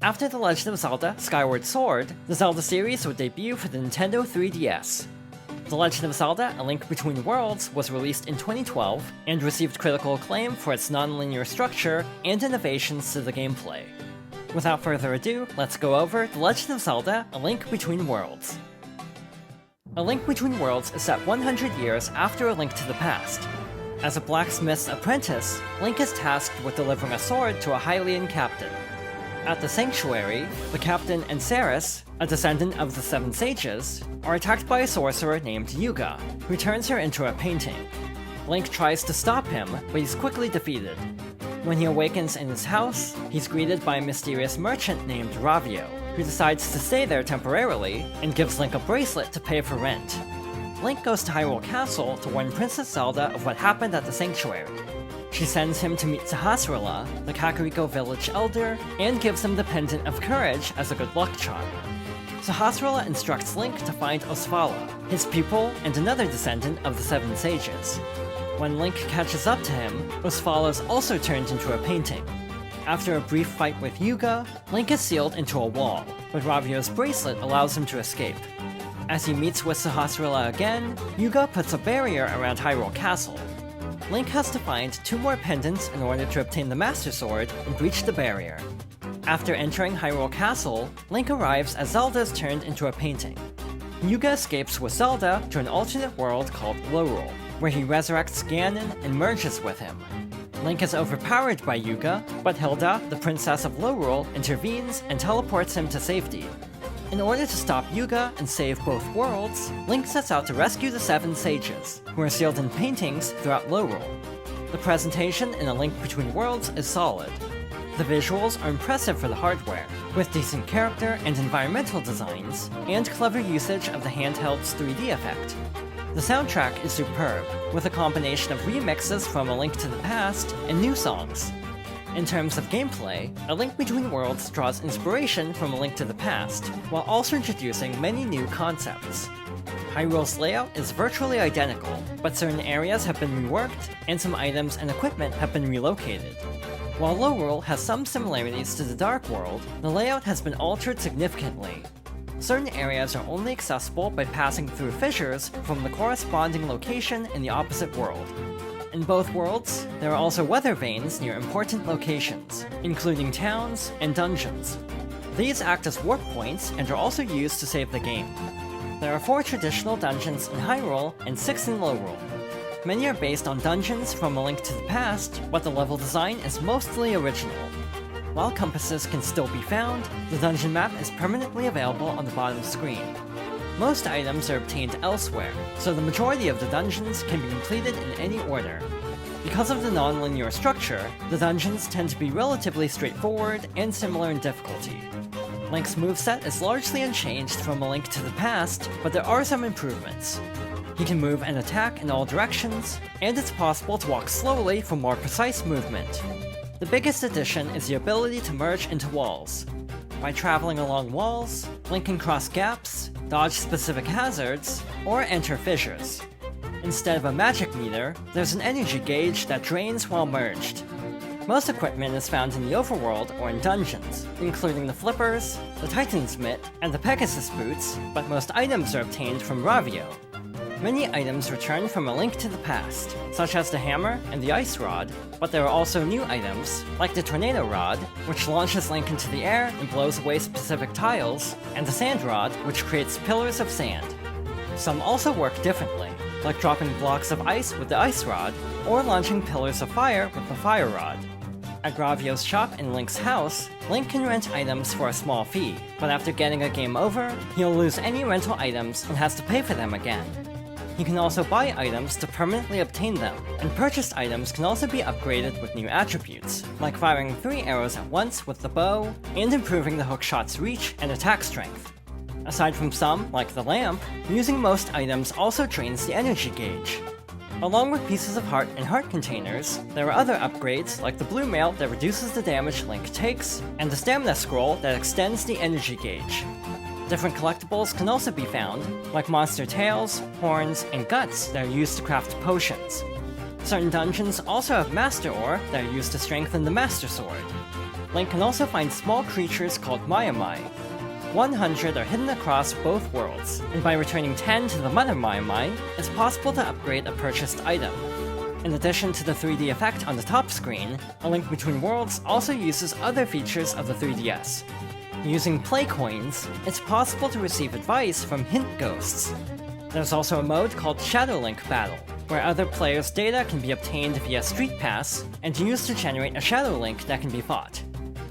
After The Legend of Zelda Skyward Sword, the Zelda series would debut for the Nintendo 3DS. The Legend of Zelda A Link Between Worlds was released in 2012 and received critical acclaim for its non-linear structure and innovations to the gameplay. Without further ado, let's go over The Legend of Zelda A Link Between Worlds. A Link Between Worlds is set 100 years after A Link to the Past. As a blacksmith's apprentice, Link is tasked with delivering a sword to a Hylian captain. At the Sanctuary, the captain and Ceres, a descendant of the Seven Sages, are attacked by a sorcerer named Yuga, who turns her into a painting. Link tries to stop him, but he's quickly defeated. When he awakens in his house, he's greeted by a mysterious merchant named Ravio, who decides to stay there temporarily and gives Link a bracelet to pay for rent. Link goes to Hyrule Castle to warn Princess Zelda of what happened at the Sanctuary. She sends him to meet Sahasrahla, the Kakariko village elder, and gives him the Pendant of Courage as a good luck charm. Sahasrahla instructs Link to find Osvala, his pupil and another descendant of the Seven Sages. When Link catches up to him, Osvala's also turned into a painting. After a brief fight with Yuga, Link is sealed into a wall, but Ravio's bracelet allows him to escape. As he meets with Sahasrahla again, Yuga puts a barrier around Hyrule Castle. Link has to find 2 more pendants in order to obtain the Master Sword and breach the barrier. After entering Hyrule Castle, Link arrives as Zelda is turned into a painting. Yuga escapes with Zelda to an alternate world called Lorule, where he resurrects Ganon and merges with him. Link is overpowered by Yuga, but Hilda, the princess of Lorule, intervenes and teleports him to safety. In order to stop Yuga and save both worlds, Link sets out to rescue the Seven Sages, who are sealed in paintings throughout Lorule. The presentation in A Link Between Worlds is solid. The visuals are impressive for the hardware, with decent character and environmental designs, and clever usage of the handheld's 3D effect. The soundtrack is superb, with a combination of remixes from A Link to the Past and new songs. In terms of gameplay, A Link Between Worlds draws inspiration from A Link to the Past, while also introducing many new concepts. Hyrule's layout is virtually identical, but certain areas have been reworked, and some items and equipment have been relocated. While Lorule has some similarities to the Dark World, the layout has been altered significantly. Certain areas are only accessible by passing through fissures from the corresponding location in the opposite world. In both worlds, there are also weather vanes near important locations, including towns and dungeons. These act as warp points and are also used to save the game. There are 4 traditional dungeons in Hyrule and 6 in Lorule. Many are based on dungeons from A Link to the Past, but the level design is mostly original. While compasses can still be found, the dungeon map is permanently available on the bottom screen. Most items are obtained elsewhere, so the majority of the dungeons can be completed in any order. Because of the non-linear structure, the dungeons tend to be relatively straightforward and similar in difficulty. Link's moveset is largely unchanged from A Link to the Past, but there are some improvements. He can move and attack in all directions, and it's possible to walk slowly for more precise movement. The biggest addition is the ability to merge into walls. By traveling along walls, Link can cross gaps, dodge specific hazards, or enter fissures. Instead of a magic meter, there's an energy gauge that drains while merged. Most equipment is found in the overworld or in dungeons, including the flippers, the Titan's mitt, and the Pegasus boots, but most items are obtained from Ravio. Many items return from A Link to the Past, such as the hammer and the ice rod, but there are also new items, like the tornado rod, which launches Link into the air and blows away specific tiles, and the sand rod, which creates pillars of sand. Some also work differently, like dropping blocks of ice with the ice rod, or launching pillars of fire with the fire rod. At Ravio's shop in Link's house, Link can rent items for a small fee, but after getting a game over, he'll lose any rental items and has to pay for them again. You can also buy items to permanently obtain them, and purchased items can also be upgraded with new attributes, like firing 3 arrows at once with the bow, and improving the hookshot's reach and attack strength. Aside from some, like the lamp, using most items also drains the energy gauge. Along with pieces of heart and heart containers, there are other upgrades like the blue mail that reduces the damage Link takes, and the stamina scroll that extends the energy gauge. Different collectibles can also be found, like monster tails, horns, and guts that are used to craft potions. Certain dungeons also have Master Ore that are used to strengthen the Master Sword. Link can also find small creatures called Maiamai. 100 are hidden across both worlds, and by returning 10 to the Mother Maiamai, it's possible to upgrade a purchased item. In addition to the 3D effect on the top screen, A Link Between Worlds also uses other features of the 3DS. Using play coins, it's possible to receive advice from hint ghosts. There's also a mode called Shadow Link Battle, where other players' data can be obtained via Street Pass and used to generate a Shadow Link that can be fought.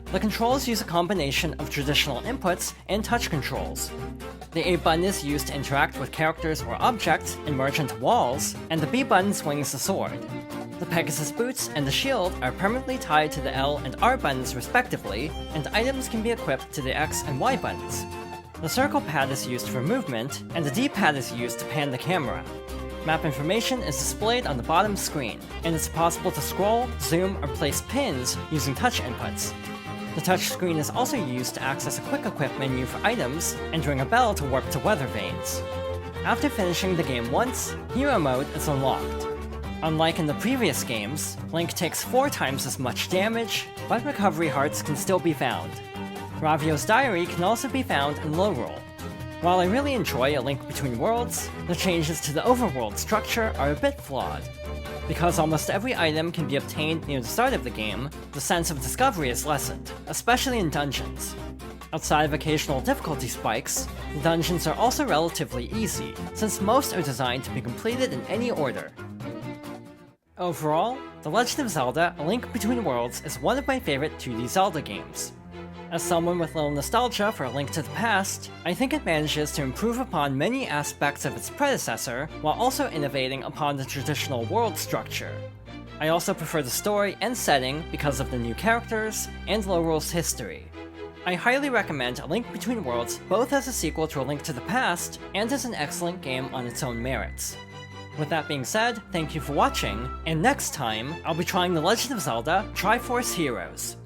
The controls use a combination of traditional inputs and touch controls. The A button is used to interact with characters or objects and merge into walls, and the B button swings the sword. The Pegasus boots and the shield are permanently tied to the L and R buttons respectively, and items can be equipped to the X and Y buttons. The circle pad is used for movement, and the D-pad is used to pan the camera. Map information is displayed on the bottom screen, and it's possible to scroll, zoom, or place pins using touch inputs. The touchscreen is also used to access a quick equip menu for items, and ring a bell to warp to weather vanes. After finishing the game once, Hero Mode is unlocked. Unlike in the previous games, Link takes 4 times as much damage, but recovery hearts can still be found. Ravio's diary can also be found in Lowroll. While I really enjoy A Link Between Worlds, the changes to the overworld structure are a bit flawed. Because almost every item can be obtained near the start of the game, the sense of discovery is lessened, especially in dungeons. Outside of occasional difficulty spikes, the dungeons are also relatively easy, since most are designed to be completed in any order. Overall, The Legend of Zelda: A Link Between Worlds is one of my favorite 2D Zelda games. As someone with little nostalgia for A Link to the Past, I think it manages to improve upon many aspects of its predecessor, while also innovating upon the traditional world structure. I also prefer the story and setting because of the new characters and Lowroll's history. I highly recommend A Link Between Worlds both as a sequel to A Link to the Past and as an excellent game on its own merits. With that being said, thank you for watching, and next time, I'll be trying The Legend of Zelda: Triforce Heroes.